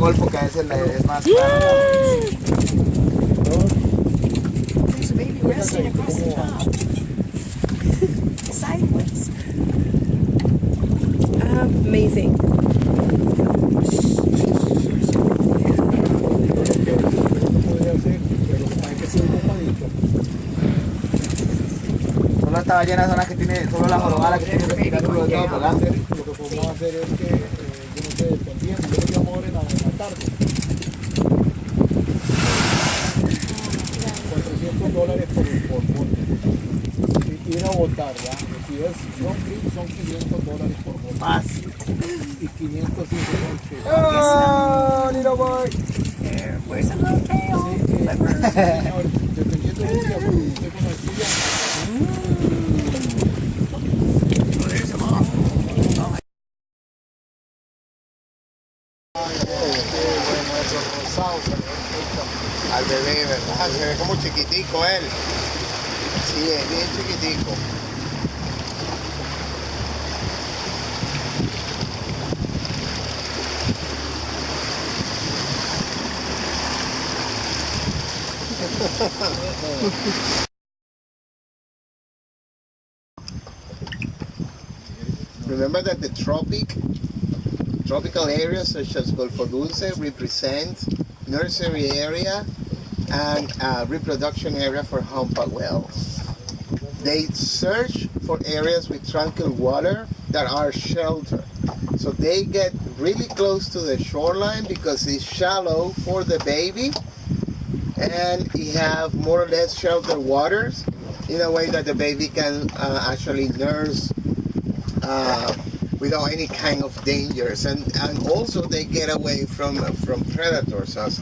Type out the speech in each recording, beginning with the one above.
Golfo, que a veces es más caro. There's a baby resting across the top. Sideways. Amazing. Solo esta ballena son las que tiene, solo la jorobada que tiene el tentáculo de todo pegante. Lo que podemos hacer es que, yo no sé, dependiendo, yo lo llamo ahora en la tarde. $400 por bote. Ir a votar, ¿ya? Si es long trip, son $500 por bote. Fácil. Y 500 si son noches. ¡Oh, little boy! Where's the little tail? Dependiendo del día, porque usted conocía. Al bebé, ¿verdad? Se ve como chiquitico él. Sí, es bien chiquitico. Remember that the tropical areas such as Golfo Dulce represent nursery area and reproduction area for humpback whales. They search for areas with tranquil water that are sheltered. So they get really close to the shoreline because it's shallow for the baby, and you have more or less sheltered waters in a way that the baby can actually nurse without any kind of dangers, and also they get away from predators as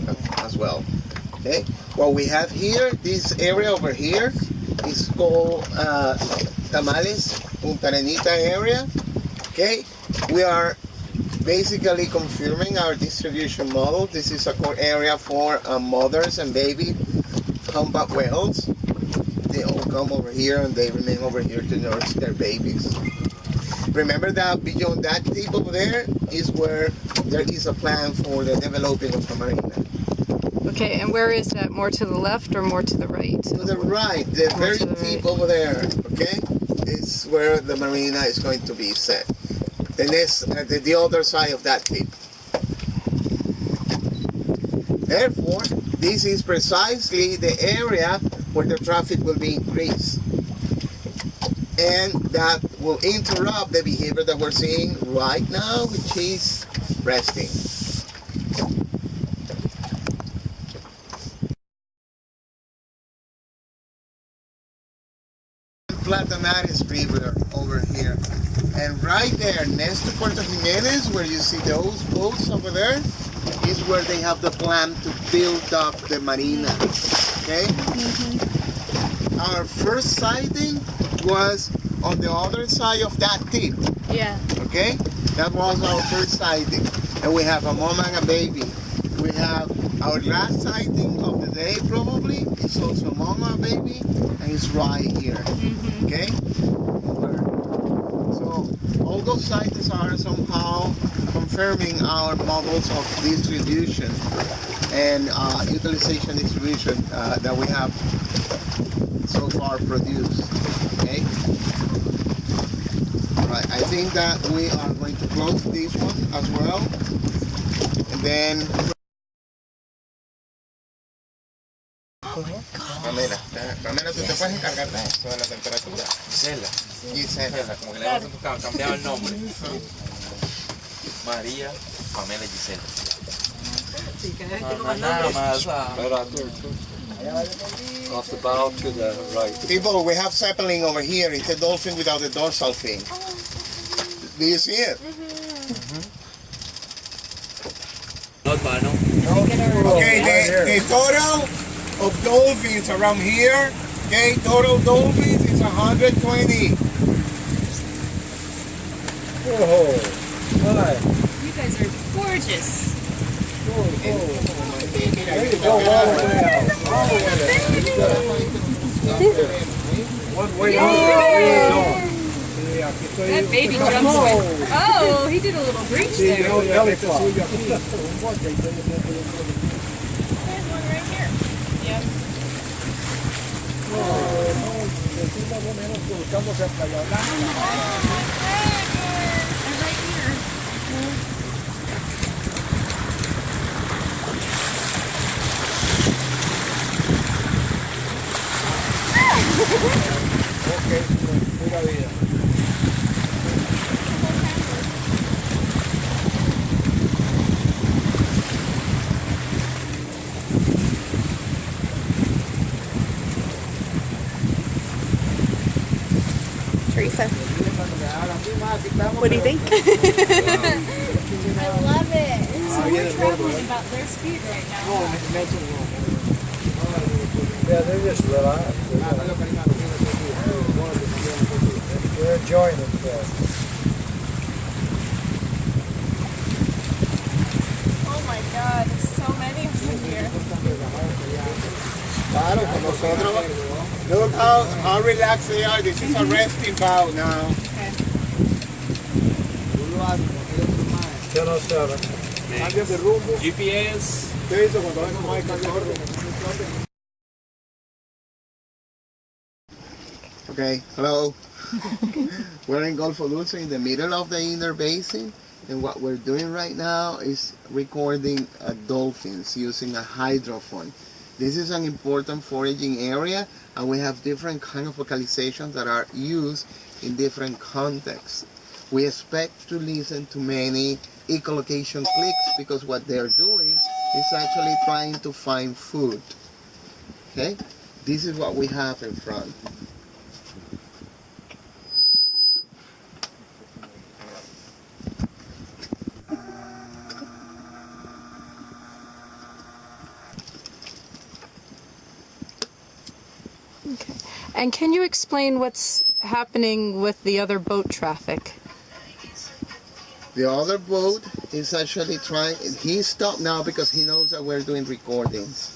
well. Okay, what we have here, this area over here, is called Tamales, Punta Arenita area. Okay, we are basically confirming our distribution model. This is a core area for mothers and baby humpback whales. They all come over here and they remain over here to nurse their babies. Remember that beyond that tip over there is where there is a plan for the developing of a marina. Okay, and where is that? More to the left or more to the right? To the right, the very tip over there, okay, is where the marina is going to be set. The next, the other side of that tip. Therefore, this is precisely the area where the traffic will be increased. And that will interrupt the behavior that we're seeing right now, which is resting. Platanares River over here. And right there, next to Puerto Jimenez, where you see those boats over there, is where they have the plan to build up the marina. Okay? Our first sighting was on the other side of that tip. Yeah. Okay? That was our first sighting. And we have a mom and a baby. We have our last sighting of the day probably. It's also a mom and a baby. And it's right here. Okay? So all those sightings are somehow confirming our models of distribution and utilization distribution that we have so far produced. Okay? Right, I think that we are going to close this one as well, and then Pamela, ¿tú te puedes encargar de eso, de la temperatura? Gisela, como que le hemos cambiado el nombre. María, Pamela y Gisela. Nada más. Off the bow to the right. people, we have Zeppelin over here. It's a dolphin without the dorsal fin. Do you see it? Not bad, no? Okay, the total of dolphins around here, okay, total dolphins is 120. Whoa. Hi. You guys are gorgeous. There you go, all the way out. All the way out. One way, one way. aquí estoy. That baby estoy- jumps No. with. Oh, he did a little breach Sí, there. yo belly flop. There's one right here. Yep. No, decimos más o menos que buscamos cerca de And right here. Ok, pura vida. Teresa, What what do you think? I love it. Ah, viene el gordo, ¿eh? about their speed right now. No, Nelson no. Yeah, they're just relaxed. They're enjoying themselves. Oh my God, there's so many of them here. Claro, con nosotros. Look how relaxed they are. This is a resting bow now. Ya no saben. Cambian de rumbo. GPS. ¿Qué hizo cuando ven como hay calor? Okay, hello. We're in Golfo Dulce in the middle of the inner basin, and what we're doing right now is recording dolphins using a hydrophone. This is an important foraging area, and we have different kind of vocalizations that are used in different contexts. We expect to listen to many echolocation clicks because what they're doing is actually trying to find food. Okay, this is what we have in front. And can you explain what's happening with the other boat traffic? The other boat is actually trying, he stopped now because he knows that we're doing recordings,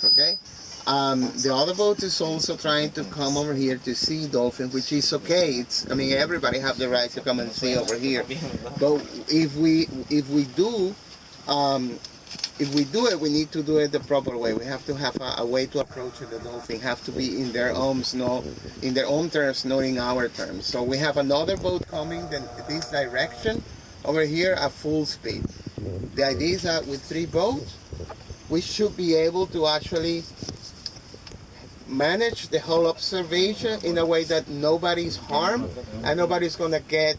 okay? The other boat is also trying to come over here to see dolphins, which is okay. I mean, everybody have the right to come and see over here. But if we do it, we need to do it the proper way. We have to have a way to approach the dolphin. Have to be in their own terms, not in our terms. So we have another boat coming this direction over here at full speed. The idea is that with 3 boats, we should be able to actually manage the whole observation in a way that nobody's harmed and nobody's gonna get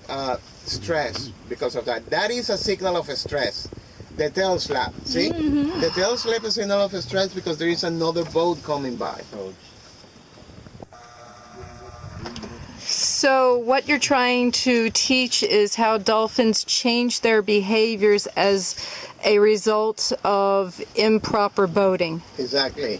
stress because of that. That is a signal of stress. The tail slap, see? The tail slap is a signal of stress because there is another boat coming by. So what you're trying to teach is how dolphins change their behaviors as a result of improper boating. Exactly.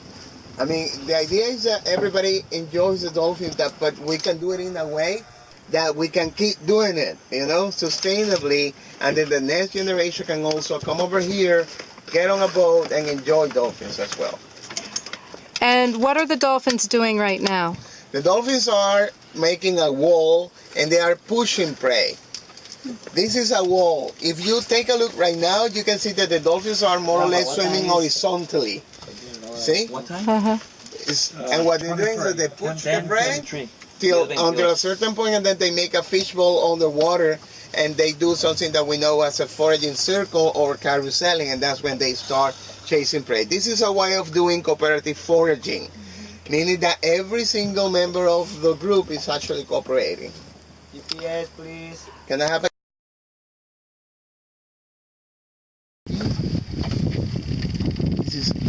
I mean, the idea is that everybody enjoys the dolphin, but we can do it in a way that we can keep doing it, sustainably, and then the next generation can also come over here, get on a boat, and enjoy dolphins as well. And what are the dolphins doing right now? The dolphins are making a wall, and they are pushing prey. This is a wall. If you take a look right now, you can see that the dolphins are more or less swimming horizontally. See? Uh-huh. And what they're doing is that they push the prey until a certain point, and then they make a fishbowl underwater, and they do something that we know as a foraging circle or carouseling, and that's when they start chasing prey. This is a way of doing cooperative foraging, meaning that every single member of the group is actually cooperating. GPS, please. Can I have a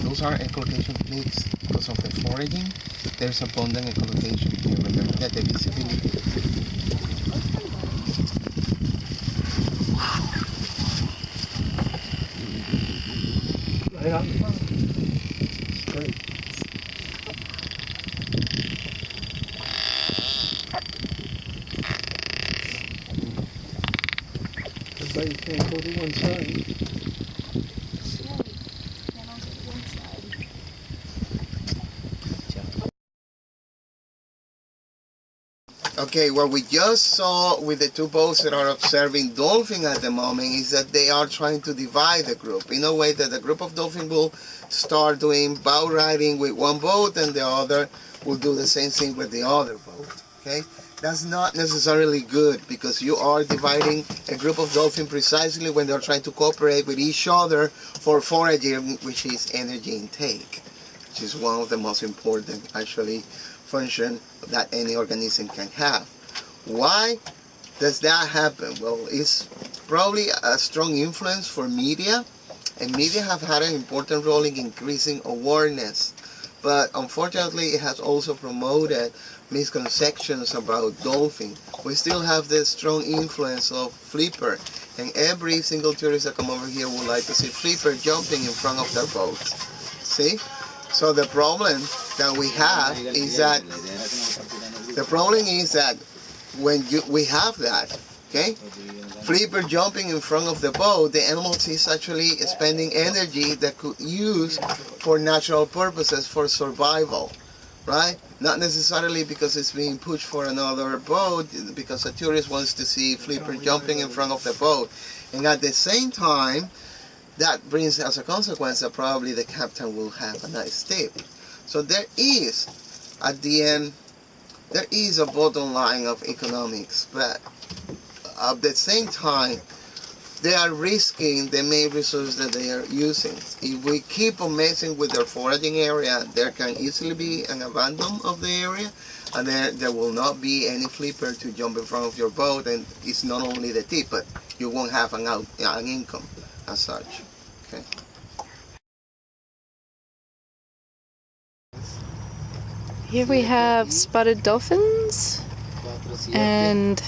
Those are echolocation clicks because of the foraging. There's abundant echolocation here. Remember that the visibility. Right out in front. Straight. Everybody can't go to one side. Okay, what we just saw with the two boats that are observing dolphin at the moment is that they are trying to divide the group in a way that the group of dolphin will start doing bow riding with one boat and the other will do the same thing with the other boat. Okay, that's not necessarily good because you are dividing a group of dolphin precisely when they're trying to cooperate with each other for foraging, which is energy intake, which is one of the most important actually function that any organism can have. Why does that happen? Well, it's probably a strong influence for media, and media have had an important role in increasing awareness, but unfortunately it has also promoted misconceptions about dolphin. We still have the strong influence of flipper, and every single tourist that come over here would like to see flipper jumping in front of their boat. See? So the problem that we have is that when we have that, okay, flipper jumping in front of the boat, the animal is actually spending energy that could use for natural purposes for survival, right? Not necessarily because it's being pushed for another boat, because a tourist wants to see flipper jumping in front of the boat, and at the same time, that brings as a consequence that probably the captain will have a nice tip. So there is, at the end, there is a bottom line of economics, but at the same time, they are risking the main resource that they are using. If we keep on messing with their foraging area, there can easily be an abandon of the area, and there will not be any flipper to jump in front of your boat, and it's not only the tip, but you won't have an income as such. Okay. Here we have spotted dolphins, and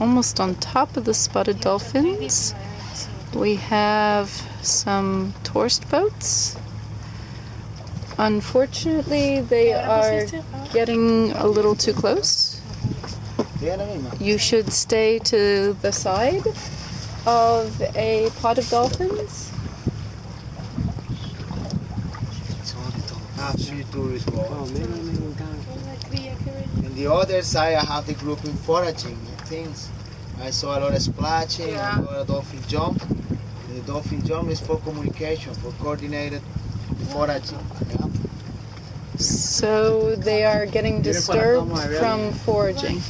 almost on top of the spotted dolphins we have some tourist boats. Unfortunately, they are getting a little too close. You should stay to the side of a pod of dolphins. Tourist boat. And the other side, I have the group in foraging things. I saw a lot of splashing, a lot of dolphin jump. And the dolphin jump is for communication, for coordinated foraging. Yeah. So they are getting disturbed from foraging.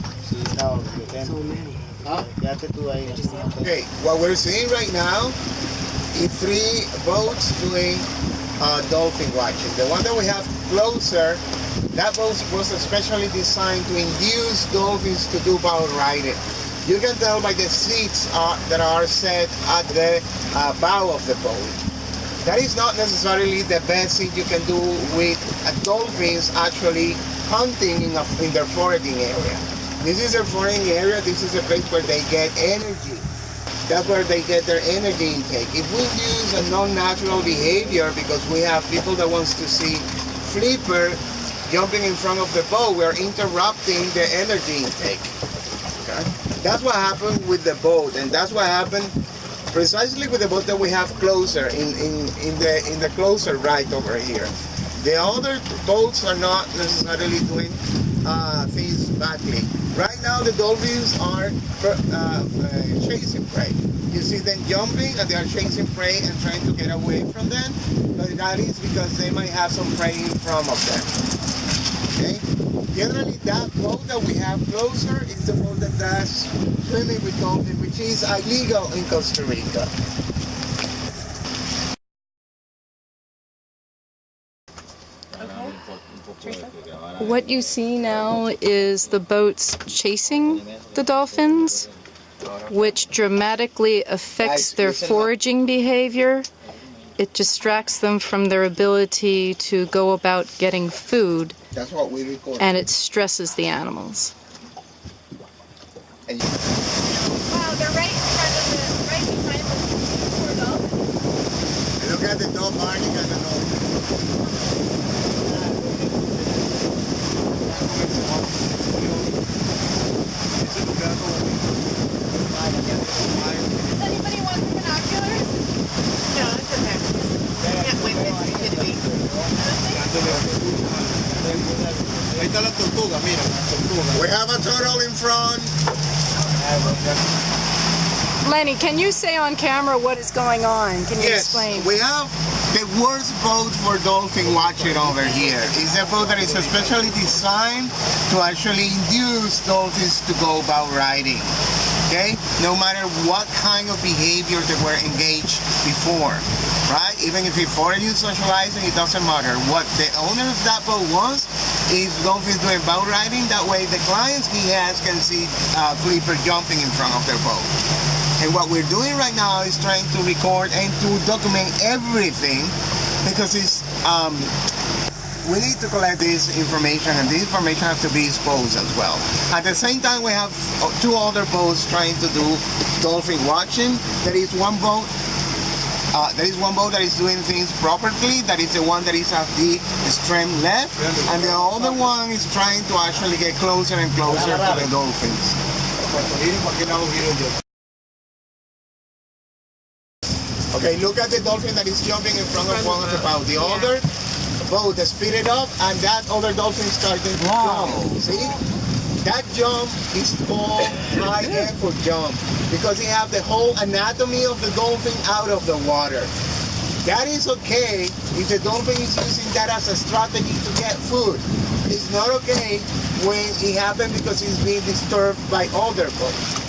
Okay, what we're seeing right now is 3 boats doing dolphin watching. The one that we have closer, that boat was especially designed to induce dolphins to do bow riding. You can tell by the seats that are set at the bow of the boat. That is not necessarily the best thing you can do with dolphins actually hunting in their foraging area. This is their foraging area. This is a place where they get energy. That's where they get their energy intake. If we use a non-natural behavior because we have people that wants to see flipper jumping in front of the boat, we're interrupting the energy intake. Okay? That's what happened with the boat, and that's what happened precisely with the boat that we have closer in the closer right over here. The other boats are not necessarily doing things badly. Right now the dolphins are chasing prey. You see them jumping and they are chasing prey and trying to get away from them, but that is because they might have some prey in front of them. Okay? Generally that boat that we have closer is the boat that does swimming with dolphins, which is illegal in Costa Rica. What you see now is the boats chasing the dolphins, which dramatically affects their foraging behavior. It distracts them from their ability to go about getting food, That's what we record. and it stresses the animals. And Wow, they're right behind the poor dolphins. look at the dog barking at the dolphin. Does anybody want some binoculars? No, it's okay. Can't wait for this stupidity. Ahí está la tortuga, mira, la tortuga. We have a turtle in front. Lenny, can you say on camera what is going on? Can you explain? We have the worst boat for dolphin watching over here. It's a boat that is especially designed to actually induce dolphins to go boat riding. Okay? No matter what kind of behavior they were engaged before, right? Even if it's foreign socializing, it doesn't matter. What the owner of that boat wants is dolphins doing boat riding. That way the clients he has can see flipper jumping in front of their boat. And what we're doing right now is trying to record and to document everything, because it's we need to collect this information, and this information has to be exposed as well. At the same time, we have two other boats trying to do dolphin watching. There is one boat that is doing things properly. That is the one that is at the extreme left, and the other one is trying to actually get closer and closer to the dolphins. Okay, look at the dolphin that is jumping in front of one of the boat. The other boat speeded up, and that other dolphin started to jump. See? That jump is called high effort jump, because you have the whole anatomy of the dolphin out of the water. That is okay if the dolphin is using that as a strategy to get food. It's not okay when it happens because it's being disturbed by other boats.